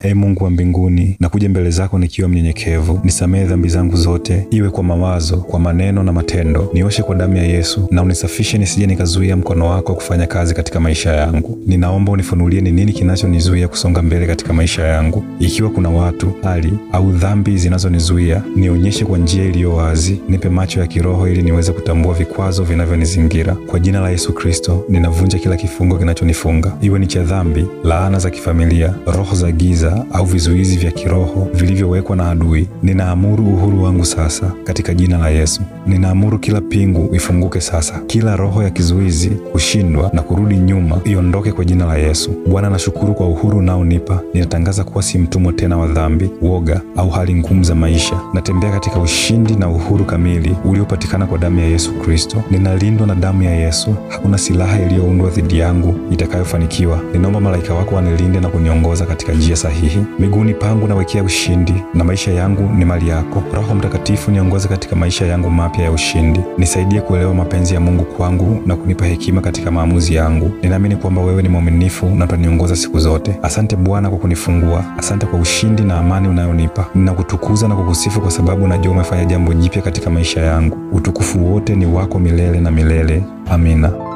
Ee Mungu wa mbinguni, nakuja mbele zako nikiwa mnyenyekevu. Nisamehe dhambi zangu zote, iwe kwa mawazo, kwa maneno na matendo. Nioshe kwa damu ya Yesu na unisafishe nisije nikazuia mkono wako kufanya kazi katika maisha yangu. Ninaomba unifunulie ni nini kinachonizuia kusonga mbele katika maisha yangu. Ikiwa kuna watu, hali au dhambi zinazonizuia, nionyeshe kwa njia iliyo wazi. Nipe macho ya kiroho ili niweze kutambua vikwazo vinavyonizingira. Kwa jina la Yesu Kristo, ninavunja kila kifungo kinachonifunga. Iwe ni cha dhambi, laana za kifamilia, roho za giza au vizuizi vya kiroho vilivyowekwa na adui. Ninaamuru uhuru wangu sasa katika jina la Yesu. Ninaamuru kila pingu ifunguke sasa. Kila roho ya kizuizi, kushindwa na kurudi nyuma iondoke kwa jina la Yesu. Bwana, nashukuru kwa uhuru unaonipa. Ninatangaza kuwa si mtumwa tena wa dhambi, woga au hali ngumu za maisha. Natembea katika ushindi na uhuru kamili uliopatikana kwa damu ya Yesu Kristo. Ninalindwa na damu ya Yesu. Hakuna silaha iliyoundwa dhidi yangu itakayofanikiwa. Ninaomba malaika wako wanilinde na kuniongoza katika njia sahihi. Miguuni pangu nawekea ushindi na maisha yangu ni mali yako. Roho Mtakatifu niongoze katika maisha yangu mapya ya ushindi. Nisaidie kuelewa mapenzi ya Mungu kwangu na kunipa hekima katika maamuzi yangu. Ninaamini kwamba wewe ni mwaminifu na utaniongoza siku zote. Asante Bwana kwa kunifungua. Asante kwa ushindi na amani unayonipa. Ninakutukuza na kukusifu kwa sababu najua umefanya jambo jipya katika maisha yangu. Utukufu wote ni wako milele na milele. Amina.